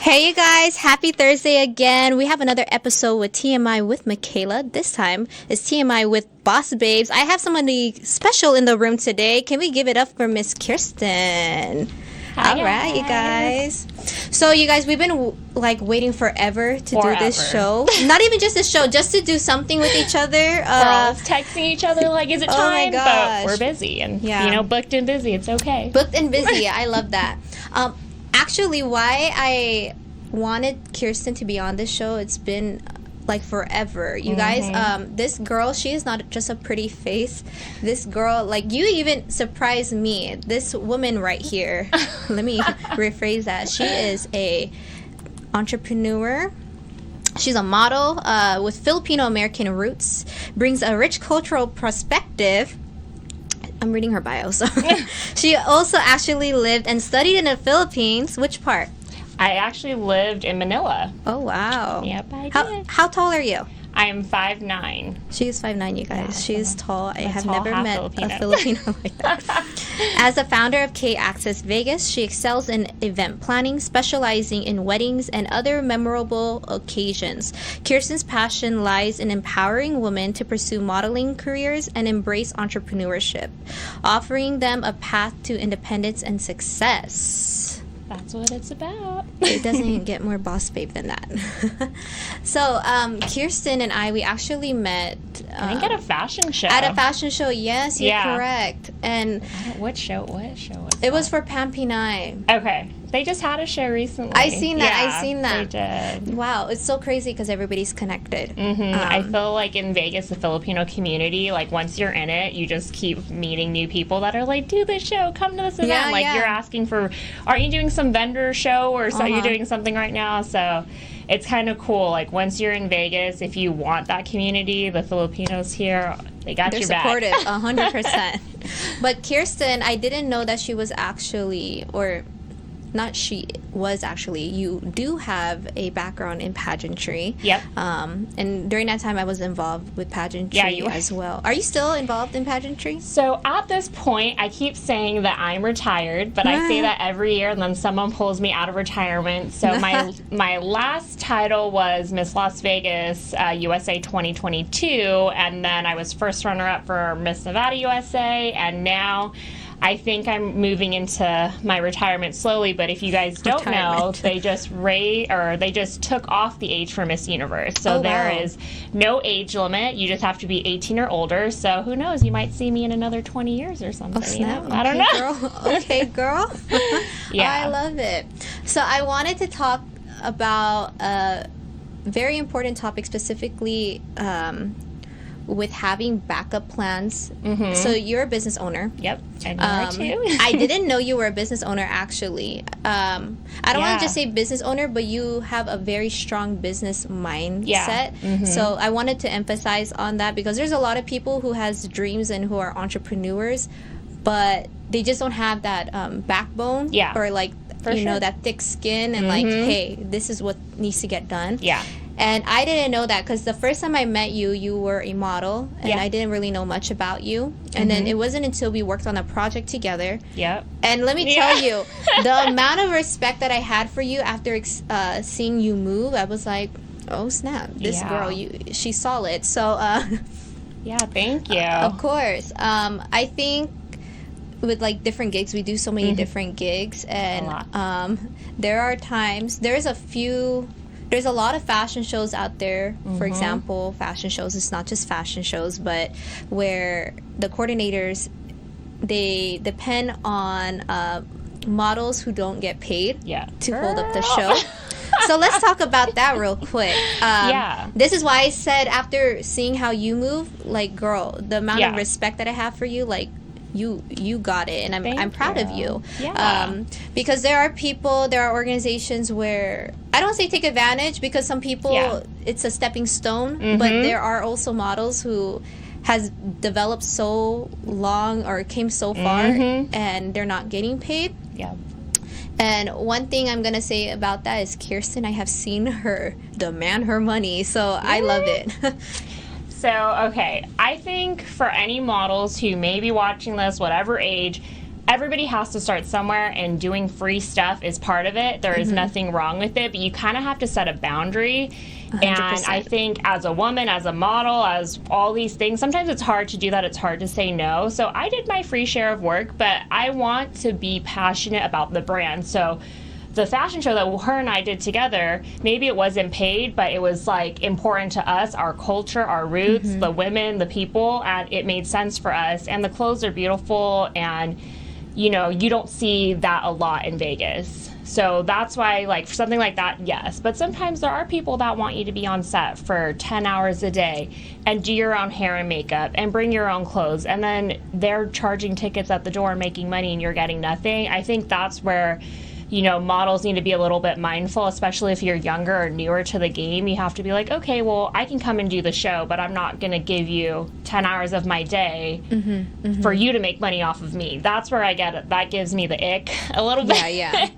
Hey you guys, happy Thursday again. We have another episode with TMI with Maiekayla. This time it's TMI with BABES. I have somebody special in the room today. Can we give it up for Miss Kirsten? Hi, all right, you guys. So you guys, we've been waiting forever to do this show. Not even just a show, just to do something with each other. We're always texting each other like, is it time? Oh my gosh. But we're busy and, booked and busy. It's okay. Booked and busy. I love that. Actually, why I wanted Kirsten to be on this show, it's been forever. You guys, this girl, she is not just a pretty face. This girl, you even surprised me. This woman right here, let me rephrase that. She is a entrepreneur. She's a model with Filipino-American roots, brings a rich cultural perspective. I'm reading her bio. So she also actually lived and studied in the Philippines. Which part? I actually lived in Manila. Oh, wow. Yep, I did. How tall are you? I am 5'9". She is 5'9", you guys. Yeah, She's tall. I have tall, never met a Filipino like that. As the founder of K-Access Vegas, she excels in event planning, specializing in weddings and other memorable occasions. Kirsten's passion lies in empowering women to pursue modeling careers and embrace entrepreneurship, offering them a path to independence and success. That's what it's about. It doesn't get more boss babe than that. So, Kirsten and I, we actually met... I think at a fashion show. At a fashion show, yes, you're correct. And what show was it? Was for Pampinay. Okay. They just had a show recently. I seen that. They did. Wow, it's so crazy because everybody's connected. I feel like in Vegas, the Filipino community, once you're in it, you just keep meeting new people that are like, do this show, come to this event. You're asking for, aren't you doing some vendor show or so you're doing something right now? So it's kind of cool. Once you're in Vegas, if you want that community, the Filipinos here, they got your back. They're supportive, 100%. But Kirsten, I didn't know that she was actually, you do have a background in pageantry. Yep. And during that time, I was involved with pageantry as well. Are you still involved in pageantry? So at this point, I keep saying that I'm retired, but I say that every year, and then someone pulls me out of retirement. So my last title was Miss Las Vegas USA 2022, and then I was first runner-up for Miss Nevada USA, and now I think I'm moving into my retirement slowly, but if you guys don't know, they just took off the age for Miss Universe. So there is no age limit. You just have to be 18 or older. So who knows? You might see me in another 20 years or something. Oh, snap. I don't know. Girl. Okay, girl. I love it. So I wanted to talk about a very important topic, specifically with having backup plans. So you're a business owner. Yep, I know too. I didn't know you were a business owner, actually. I don't want to just say business owner, but you have a very strong business mindset. So I wanted to emphasize on that because there's a lot of people who has dreams and who are entrepreneurs, but they just don't have that backbone or that thick skin and hey, this is what needs to get done. Yeah. And I didn't know that because the first time I met you, you were a model, and I didn't really know much about you. And then it wasn't until we worked on a project together. Yep. And let me tell you, the amount of respect that I had for you after seeing you move, I was like, oh snap, this girl, she's solid. So, yeah, thank you. Of course. I think with different gigs, we do so many different gigs, and there are times, there's a lot of fashion shows out there. For example, fashion shows, it's not just fashion shows, but where the coordinators they depend on models who don't get paid to hold up the show. So let's talk about that real quick. This is why I said, after seeing how you move, like, girl, the amount of respect that I have for you, like, you got it, and I'm proud of you. Because there are organizations where, I don't say take advantage, because some people it's a stepping stone, but there are also models who has developed so long or came so far and they're not getting paid. And one thing I'm going to say about that is Kirsten, I have seen her demand her money, so I love it. So, okay, I think for any models who may be watching this, whatever age, everybody has to start somewhere, and doing free stuff is part of it. There is nothing wrong with it, but you kind of have to set a boundary. 100%. And I think as a woman, as a model, as all these things, sometimes it's hard to do that. It's hard to say no. So I did my free share of work, but I want to be passionate about the brand. So the fashion show that her and I did together, maybe it wasn't paid, but it was like important to us, our culture, our roots, the women, the people, and it made sense for us. And the clothes are beautiful, and you know, you don't see that a lot in Vegas. So that's why, like, for something like that, yes. But sometimes there are people that want you to be on set for 10 hours a day and do your own hair and makeup and bring your own clothes, and then they're charging tickets at the door and making money and you're getting nothing. I think that's where, you know, models need to be a little bit mindful, especially if you're younger or newer to the game. You have to be like, okay, well, I can come and do the show, but I'm not going to give you 10 hours of my day for you to make money off of me. That's where I get it. That gives me the ick a little bit.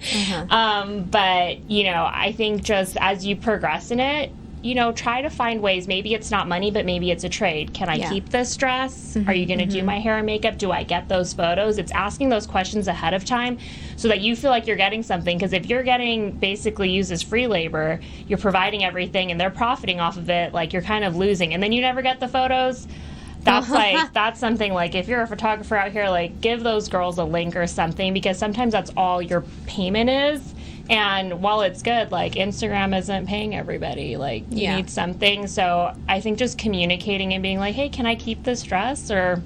But, you know, I think just as you progress in it, you know, try to find ways. Maybe it's not money, but maybe it's a trade. Can I keep this dress? Are you going to do my hair and makeup? Do I get those photos? It's asking those questions ahead of time so that you feel like you're getting something. Because if you're getting basically used as free labor, you're providing everything and they're profiting off of it, like, you're kind of losing. And then you never get the photos. That's like, that's something, like, if you're a photographer out here, like, give those girls a link or something, because sometimes that's all your payment is. And while it's good, like, Instagram isn't paying everybody. Like, you need something. So I think just communicating and being like, hey, can I keep this dress? Or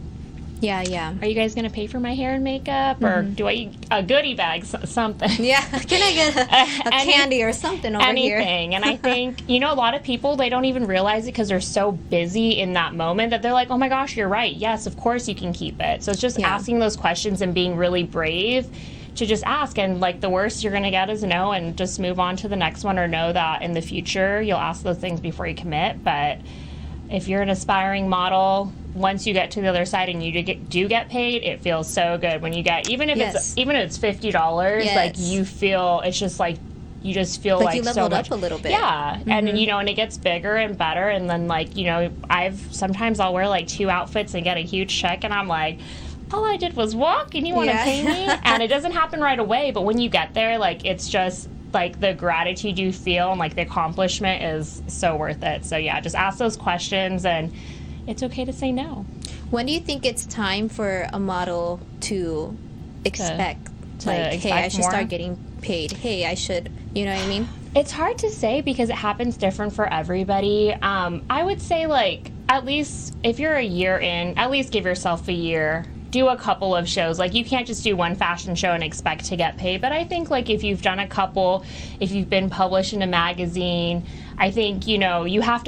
are you guys going to pay for my hair and makeup? Or do I eat a goodie bag, something? Can I get a candy or something over here? Anything. And I think, you know, a lot of people, they don't even realize it because they're so busy in that moment that they're like, oh my gosh, you're right. Yes, of course you can keep it. So it's just asking those questions and being really brave to just ask. And, like, the worst you're going to get is no, and just move on to the next one, or know that in the future you'll ask those things before you commit. But if you're an aspiring model, once you get to the other side and you do get paid, it feels so good when you get, even if it's $50, like, you feel, it's just like, you just feel like you leveled up a little bit. And, you know, and it gets bigger and better. And then, like, you know, I'll wear like 2 outfits and get a huge check, and I'm like, all I did was walk and you want to pay me? And it doesn't happen right away, but when you get there, like, it's just, like, the gratitude you feel and, like, the accomplishment is so worth it. So, yeah, just ask those questions, and it's okay to say no. When do you think it's time for a model to expect, hey, I should start getting paid? Hey, I should, you know what I mean? It's hard to say because it happens different for everybody. I would say, like, at least if you're a year in, at least give yourself a year. Do a couple of shows. Like, you can't just do one fashion show and expect to get paid. But I think, like, if you've done a couple, if you've been published in a magazine, I think, you know, you kind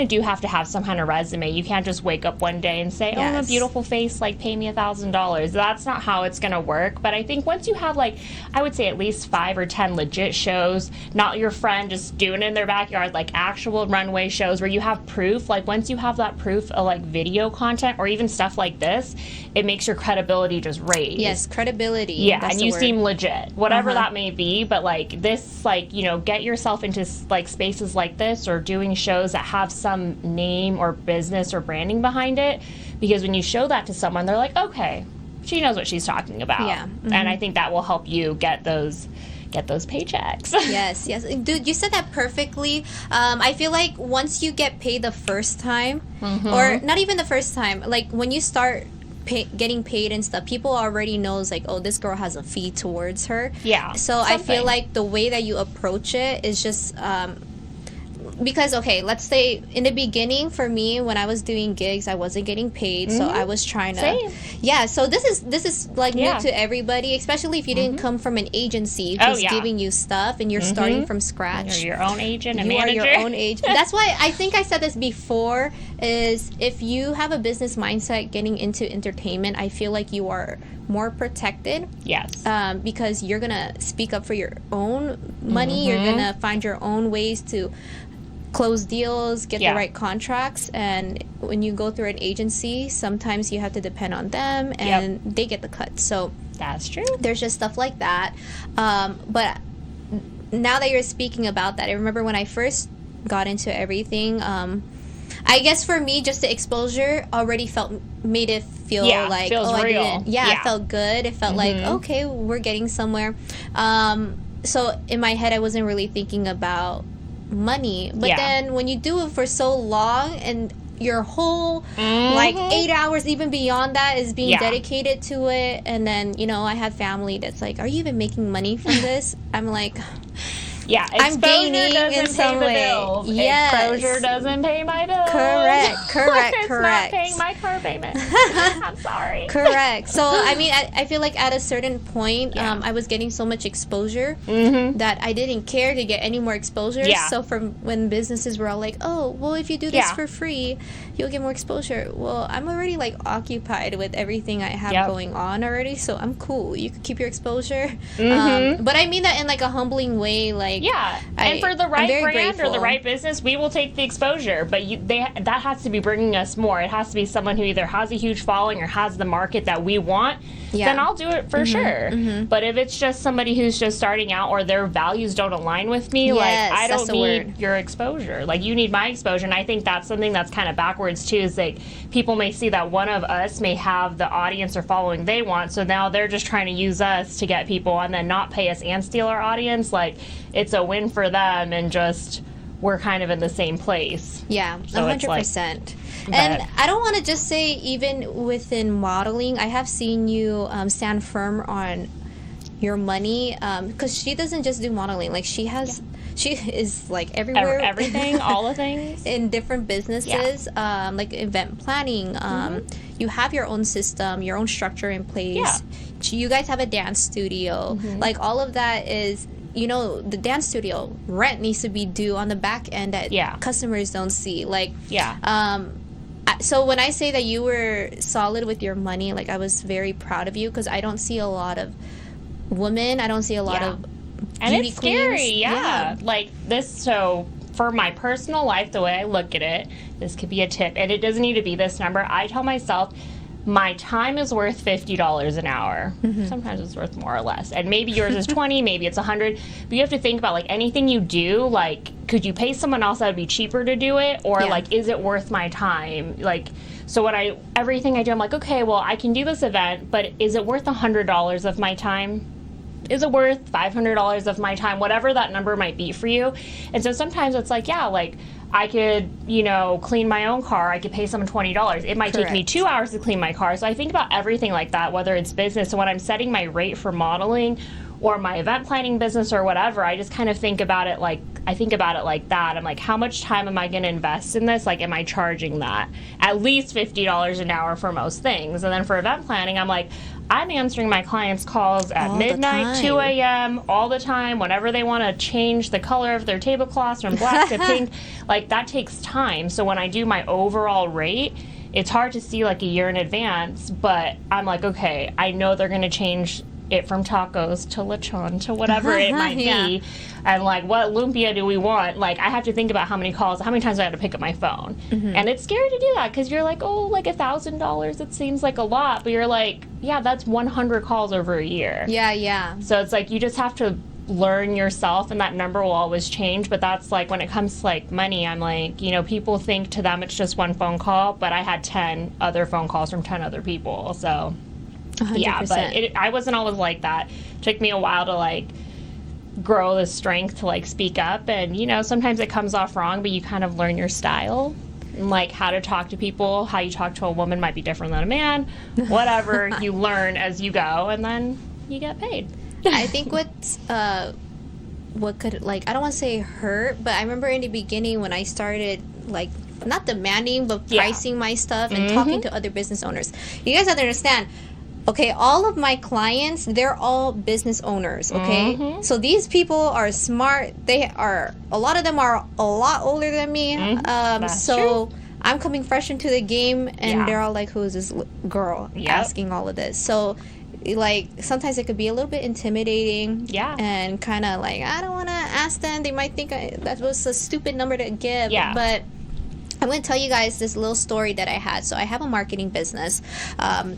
of do have to have some kind of resume. You can't just wake up one day and say, oh, I'm a beautiful face, like, pay me $1,000. That's not how it's going to work. But I think once you have, like, I would say at least 5 or 10 legit shows, not your friend just doing it in their backyard, like, actual runway shows where you have proof. Like, once you have that proof of, like, video content or even stuff like this, it makes your credibility just raise. Yes, credibility. Yeah, and you seem legit, whatever that may be. But, like, this, like, you know, get yourself into, like, spaces like this, or doing shows that have some name or business or branding behind it, because when you show that to someone, they're like, okay, she knows what she's talking about. And I think that will help you get those paychecks. Yes, dude, you said that perfectly. I feel like once you get paid the first time, or not even the first time, like, when you start getting paid and stuff, people already knows, like, oh, this girl has a fee towards her. So I feel like the way that you approach it is just because okay, let's say in the beginning for me when I was doing gigs, I wasn't getting paid, so I was trying to Same. yeah, so this is like Yeah. new to everybody, especially if you didn't come from an agency who's giving you stuff and you're starting from scratch. You're your own agent and You manager. are your own agent. That's why I think I said this before, is if you have a business mindset getting into entertainment, I feel like you are more protected. Yes. Because you're gonna speak up for your own money. You're gonna find your own ways to close deals, get the right contracts, and when you go through an agency, sometimes you have to depend on them, and they get the cut. So That's true. there's just stuff like that. But now that you're speaking about that, I remember when I first got into everything, I guess for me, just the exposure already made it feel like, feels oh, real. I didn't. Yeah, it felt good. It felt like, okay, we're getting somewhere. So in my head, I wasn't really thinking about money. But then when you do it for so long and your whole like 8 hours, even beyond that, is being dedicated to it, and then I have family that's like, are you even making money from this? I'm like, I'm gaining in some way. Yes. Exposure doesn't pay my bills. Correct. It's not paying my car payment. I'm sorry. Correct. So, I mean, I feel like at a certain point, I was getting so much exposure that I didn't care to get any more exposure. So, from when businesses were all like, oh, well, if you do this for free, you'll get more exposure. Well, I'm already like occupied with everything I have going on already, so I'm cool. You could keep your exposure. But I mean that in like a humbling way, like, and for the right brand grateful. or the right business, we will take the exposure. But that has to be bringing us more. It has to be someone who either has a huge following or has the market that we want. Then I'll do it for sure. But if it's just somebody who's just starting out or their values don't align with me, like I don't need your exposure. Like you need my exposure. And I think that's something that's kind of backwards too. Is like people may see that one of us may have the audience or following they want, so now they're just trying to use us to get people and then not pay us and steal our audience. Like it's a win for them, and just we're kind of in the same place. Yeah, 100%. And I don't want to just say, even within modeling, I have seen you stand firm on your money, because she doesn't just do modeling. Like she is like everywhere, everything, all the things in different businesses, like event planning. You have your own system, your own structure in place. You guys have a dance studio. Like all of that is, the dance studio rent needs to be due on the back end that customers don't see. Like, so when I say that you were solid with your money, like I was very proud of you, because I don't see a lot of women. I don't see a lot of and beauty it's scary. queens. Like this. So for my personal life, the way I look at it, this could be a tip, and it doesn't need to be this number. I tell myself, my time is worth $50 an hour. Sometimes it's worth more or less. And maybe yours is 20, maybe it's 100. But you have to think about, like, anything you do, like, could you pay someone else that would be cheaper to do it? Or, like, is it worth my time? Like, so everything I do, I'm like, okay, well, I can do this event, but is it worth $100 of my time? Is it worth $500 of my time? Whatever that number might be for you. And so sometimes it's like, I could, clean my own car. I could pay someone $20. It might take me 2 hours to clean my car. So I think about everything like that, whether it's business. So when I'm setting my rate for modeling or my event planning business or whatever, I just kind of think about it like that. I'm like, how much time am I going to invest in this? Like, am I charging that? At least $50 an hour for most things. And then for event planning, I'm like, I'm answering my clients' calls at midnight, 2 a.m., all the time, whenever they want to change the color of their tablecloths from black to pink. Like, that takes time. So when I do my overall rate, it's hard to see, like, a year in advance. But I'm like, okay, I know they're going to change it from tacos to lechon to whatever it might be. And, like, what lumpia do we want? Like, I have to think about how many times I have to pick up my phone. And it's scary to do that, because you're like, oh, like $1,000, it seems like a lot. But you're like, yeah, that's 100 calls over a year. Yeah. So it's like, you just have to learn yourself, and that number will always change. But that's like, when it comes to like money, I'm like, people think to them it's just one phone call, but I had 10 other phone calls from 10 other people. So 100%. yeah, but I wasn't always like that. It took me a while to like grow the strength to like speak up, and sometimes it comes off wrong, but you kind of learn your style. And like how to talk to people, how you talk to a woman might be different than a man. Whatever, you learn as you go, and then you get paid. I think what's what could, like, I don't want to say hurt, but I remember in the beginning when I started, like, not demanding, but pricing my stuff and talking to other business owners. You guys have to understand, okay, all of my clients, they're all business owners, okay? So these people are smart. A lot of them are a lot older than me. So true. I'm coming fresh into the game, and they're all like, who is this girl asking all of this? So, like, sometimes it could be a little bit intimidating. And kind of like, I don't want to ask them. They might think that was a stupid number to give. But I'm going to tell you guys this little story that I had. So I have a marketing business.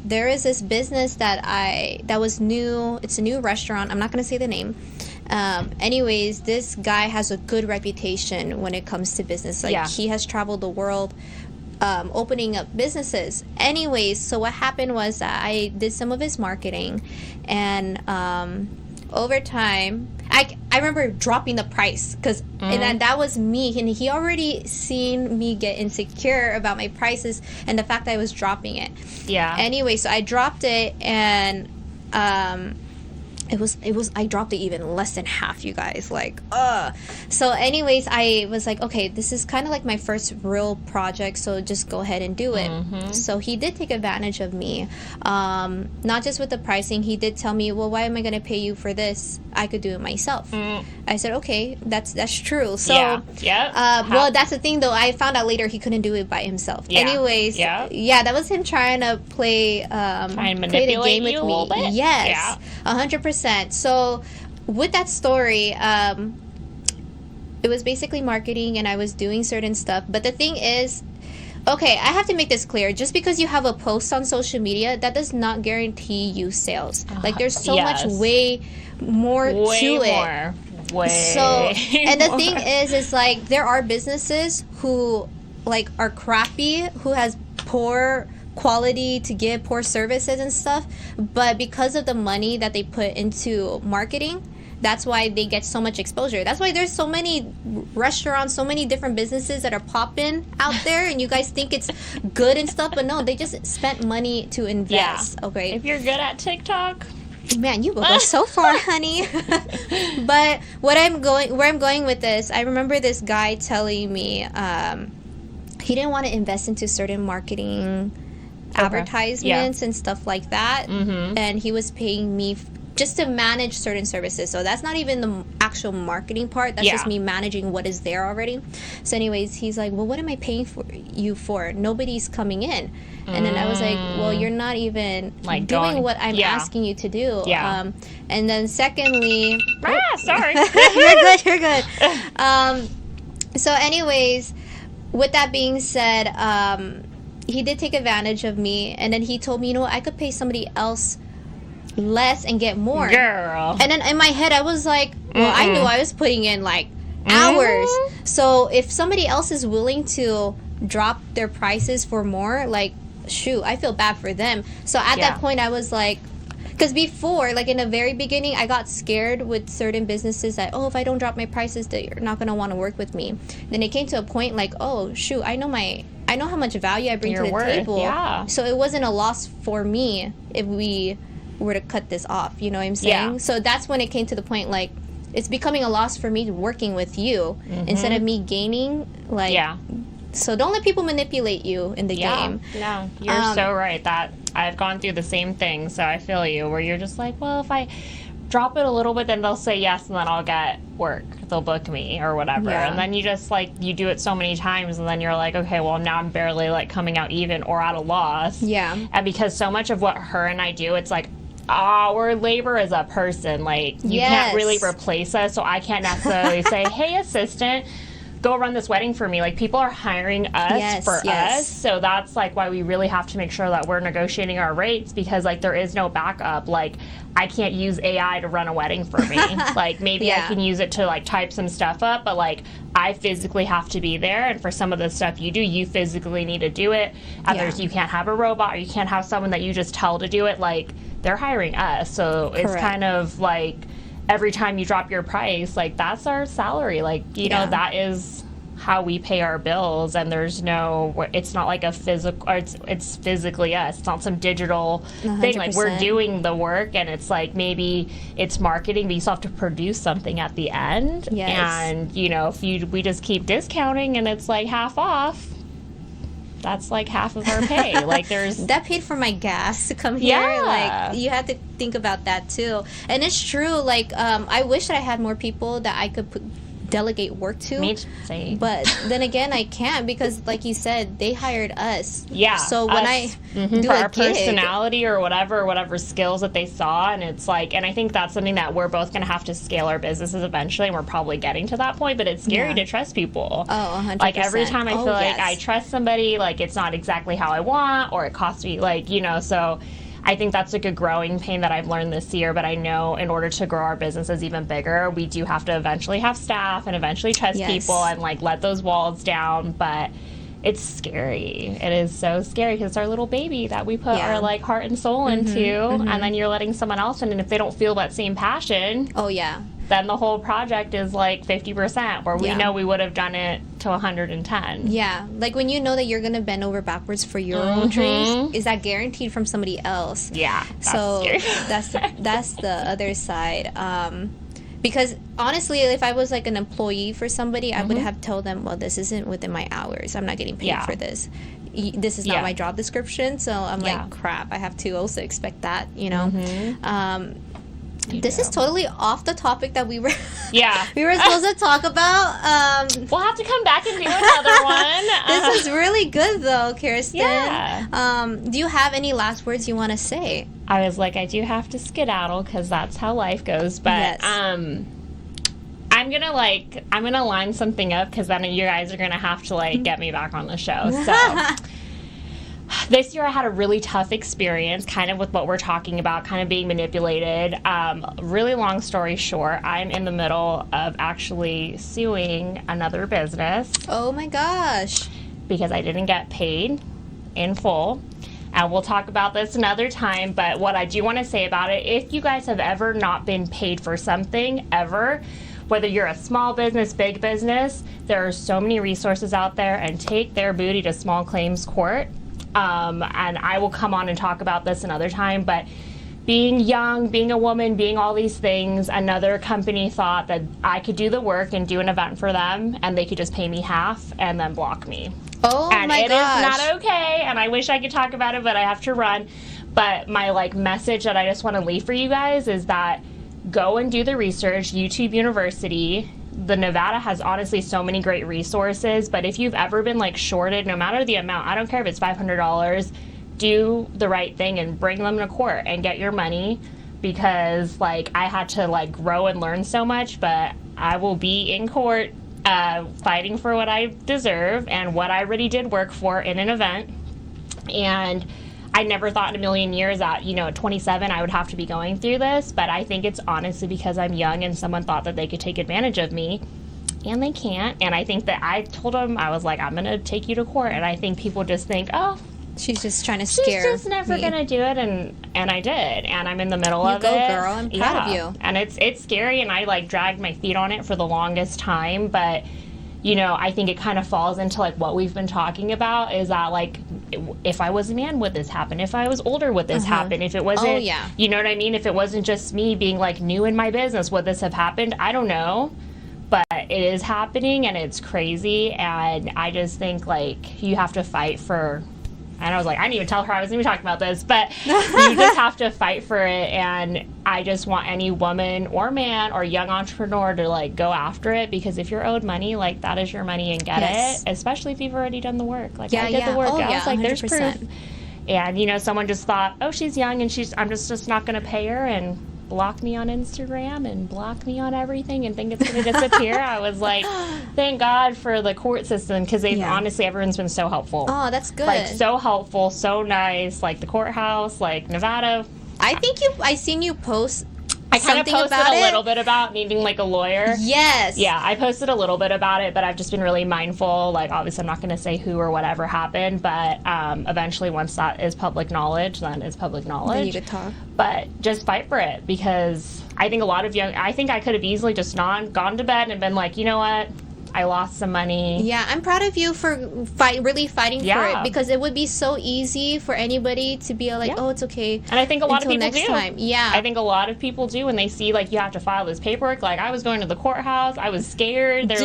There is this business that was new. It's a new restaurant. I'm not going to say the name. Anyways, this guy has a good reputation when it comes to business. Like, he has traveled the world opening up businesses. Anyways, so what happened was that I did some of his marketing, and over time, I remember dropping the price because and that was me, and he already seen me get insecure about my prices and the fact that I was dropping it. Anyway, so I dropped it, and it was I dropped it even less than half, you guys, like so anyways, I was like, okay, this is kind of like my first real project, so just go ahead and do it. So he did take advantage of me, not just with the pricing. He did tell me, well, why am I going to pay you for this? I could do it myself. I said, okay, that's true. So well, that's the thing though, I found out later he couldn't do it by himself. Anyways, that was him trying to play play the game with me. Yes, 100%. So with that story, it was basically marketing, and I was doing certain stuff. But the thing is, okay, I have to make this clear. Just because you have a post on social media, that does not guarantee you sales. Like, there's so much way more to it. So, and the thing is like, there are businesses who, like, are crappy, who has poor quality to give, poor services and stuff, but because of the money that they put into marketing, that's why they get so much exposure. That's why there's so many restaurants, so many different businesses that are popping out there, and you guys think it's good and stuff, but no, they just spent money to invest. Okay, if you're good at TikTok, man, you will go so far, honey. But where I'm going with this, I remember this guy telling me he didn't want to invest into certain marketing advertisements and stuff like that, and he was paying me just to manage certain services. So that's not even the actual marketing part. That's just me managing what is there already. So anyways, he's like, well, what am I paying you for? Nobody's coming in. And then I was like, well, you're not even like doing what I'm asking you to do. And then secondly, sorry. You're good. So anyways, with that being said, he did take advantage of me, and then he told me, you know what, I could pay somebody else less and get more. Girl. And then in my head, I was like, well, I knew I was putting in like hours. So if somebody else is willing to drop their prices for more, like, shoot, I feel bad for them. So at that point, I was like, because before, like in the very beginning, I got scared with certain businesses that, oh, if I don't drop my prices, that you're not going to want to work with me. Then it came to a point like, oh, shoot, I know how much value I bring to the table. So it wasn't a loss for me if we were to cut this off. You know what I'm saying? So that's when it came to the point, like, it's becoming a loss for me working with you instead of me gaining. Like, so don't let people manipulate you in the game. No, you're so right. That I've gone through the same thing, so I feel you, where you're just like, well, if I drop it a little bit, then they'll say yes, and then I'll get work. They'll book me or whatever. And then you just, like, you do it so many times, and then you're like, okay, well, now I'm barely, like, coming out even or at a loss. And because so much of what her and I do, it's like, our labor is a person. Like, you can't really replace us, so I can't necessarily say, hey, assistant, go run this wedding for me. Like, people are hiring us for us. So that's, like, why we really have to make sure that we're negotiating our rates, because, like, there is no backup. Like, I can't use AI to run a wedding for me. Like, maybe I can use it to, like, type some stuff up, but, like, I physically have to be there. And for some of the stuff you do, you physically need to do it. Others, you can't have a robot, or you can't have someone that you just tell to do it. Like, they're hiring us. So it's kind of like, every time you drop your price, like, that's our salary. Like, you know, that is how we pay our bills, and it's not like a physical, or it's physically us. It's not some digital thing. Like, we're doing the work, and it's like, maybe it's marketing, but you still have to produce something at the end. Yes. And, you know, if we just keep discounting and it's like half off, that's like half of our pay. Like, there's that paid for my gas to come here. Like, you have to think about that too. And it's true. Like, I wish that I had more people that I could delegate work to. Me too. But then again, I can't, because, like you said, they hired us. Yeah. So when I do for a our gig, personality or whatever skills that they saw, and it's like, and I think that's something that we're both going to have to scale our businesses eventually, and we're probably getting to that point. But it's scary to trust people. Oh, 100%. Like, every time I feel like I trust somebody, like, it's not exactly how I want, or it costs me, like, you know, so. I think that's like a growing pain that I've learned this year, but I know in order to grow our businesses even bigger, we do have to eventually have staff and eventually trust people and, like, let those walls down. But it's scary. It is so scary, because it's our little baby that we put our, like, heart and soul into, and then you're letting someone else in, and if they don't feel that same passion, then the whole project is like 50%, where we know we would have done it to 110. Yeah, like, when you know that you're gonna bend over backwards for your own dreams, is that guaranteed from somebody else? Yeah, so that's the other side. Because honestly, if I was like an employee for somebody, I would have told them, well, this isn't within my hours. I'm not getting paid for this. This is not my job description. So I'm like, crap, I have to also expect that, you know? This is totally off the topic that we were we were supposed to talk about. We'll have to come back and do another one. This is really good, though, Kirsten. Yeah. Do you have any last words you want to say? I was like, I do have to skedaddle, because that's how life goes. But I'm gonna line something up, because then you guys are gonna have to, like, get me back on the show. So. This year I had a really tough experience, kind of with what we're talking about, kind of being manipulated. Really long story short, I'm in the middle of actually suing another business. Oh my gosh. Because I didn't get paid in full. And we'll talk about this another time, but what I do want to say about it, if you guys have ever not been paid for something, ever, whether you're a small business, big business, there are so many resources out there, and take their booty to small claims court. And I will come on and talk about this another time, but being young, being a woman, being all these things, another company thought that I could do the work and do an event for them, and they could just pay me half and then block me. Oh my gosh. And it is not okay, and I wish I could talk about it, but I have to run. But my, like, message that I just want to leave for you guys is that go and do the research. YouTube University. The Nevada has honestly so many great resources, but if you've ever been, like, shorted, no matter the amount, I don't care if it's $500, do the right thing and bring them to court and get your money, because, like, I had to, like, grow and learn so much, but I will be in court fighting for what I deserve and what I really did work for in an event. And I never thought in a million years that, you know, at 27 I would have to be going through this, but I think it's honestly because I'm young and someone thought that they could take advantage of me, and they can't. And I think that I told them, I was like, I'm going to take you to court, and I think people just think, oh, she's just trying to scare she's just never going to do it, and I did, and I'm in the middle of it. You go, girl. I'm proud of you. And it's scary, and I, like, dragged my feet on it for the longest time, but you know, I think it kind of falls into, like, what we've been talking about, is that, like, if I was a man, would this happen? If I was older, would this happen? If it wasn't, you know what I mean? If it wasn't just me being, like, new in my business, would this have happened? I don't know. But it is happening, and it's crazy, and I just think, like, you have to fight for... And I was like, I didn't even tell her I was going to be talking about this, but you just have to fight for it. And I just want any woman or man or young entrepreneur to, like, go after it, because if you're owed money, like, that is your money, and get it, especially if you've already done the work. Like, I did the work. I was like, 100%. There's proof. And, you know, someone just thought, oh, she's young, and I'm just not going to pay her, and block me on Instagram and block me on everything and think it's going to disappear. I was like, thank God for the court system, because they've honestly, everyone's been so helpful. Oh, that's good. Like, so helpful, so nice. Like, the courthouse, like, Nevada. I seen you post I kind of posted a little bit about needing, like, a lawyer. Yes. Yeah, I posted a little bit about it, but I've just been really mindful. Like, obviously, I'm not going to say who or whatever happened, but eventually, once that is public knowledge, then it's public knowledge. Then you could talk. But just fight for it, because I think a lot of I think I could have easily just gone to bed and been like, you know what? I lost some money. Yeah, I'm proud of you for really fighting for it, because it would be so easy for anybody to be like, oh, it's okay. And I think a lot of people next do. Time. Yeah. I think a lot of people do when they see like you have to file this paperwork. Like I was going to the courthouse, I was scared. They're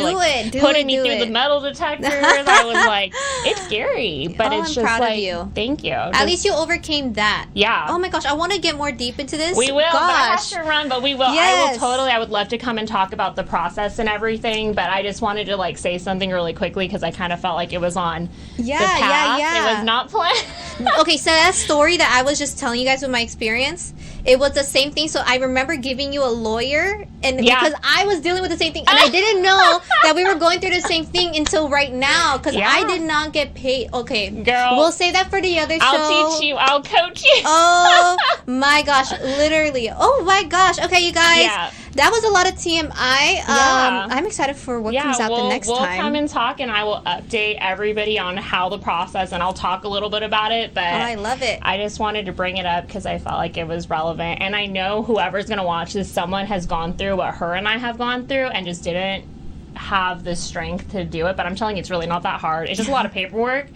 putting me through the metal detectors. I was like, it's scary, but it's I'm just proud like, of you. Thank you. At least you overcame that. Yeah. Oh my gosh, I want to get more deep into this. We will. But I have to run, but we will. Yes. I would love to come and talk about the process and everything, but I just wanted to like say something really quickly because I kind of felt like it was on the path. It was not planned. Okay, so that story that I was just telling you guys with my experience, it was the same thing. So I remember giving you a lawyer, and because I was dealing with the same thing, and I didn't know that we were going through the same thing until right now, because I did not get paid. Okay, girl, we'll say that for the other show. I'll teach you. I'll coach you. Oh my gosh, literally. Oh my gosh. Okay, you guys. Yeah. That was a lot of TMI. I'm excited for what comes out the next time. We'll come and talk, and I will update everybody on how the process, and I'll talk a little bit about it. But I love it. I just wanted to bring it up because I felt like it was relevant. And I know whoever's going to watch this, someone has gone through what her and I have gone through and just didn't have the strength to do it. But I'm telling you, it's really not that hard. It's just a lot of paperwork.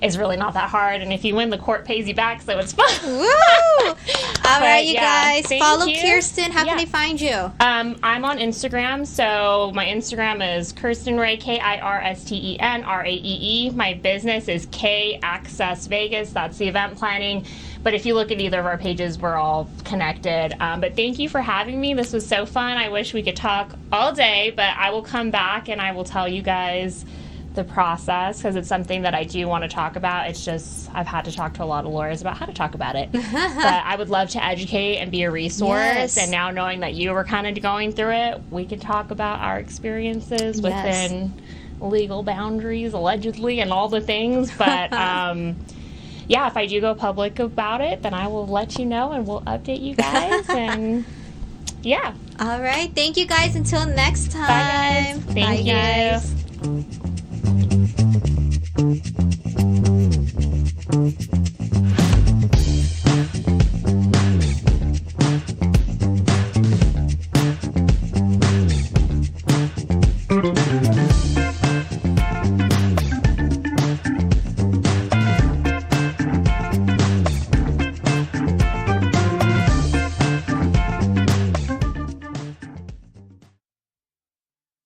It's really not that hard, and if you win, the court pays you back, so it's fun. Woo! All right, you guys. Follow Kirsten. How can they find you? I'm on Instagram, so my Instagram is Kirsten Rae, KIRSTENRAEE. My business is K Access Vegas. That's the event planning. But if you look at either of our pages, we're all connected. But thank you for having me. This was so fun. I wish we could talk all day, but I will come back and I will tell you guys the process, because it's something that I do want to talk about. It's just I've had to talk to a lot of lawyers about how to talk about it. But I would love to educate and be a resource. And now knowing that you were kind of going through it, we can talk about our experiences within legal boundaries, allegedly, and all the things. But if I do go public about it, then I will let you know and we'll update you guys. And all right, thank you guys. Until next time. Bye guys. Thank you. Guys.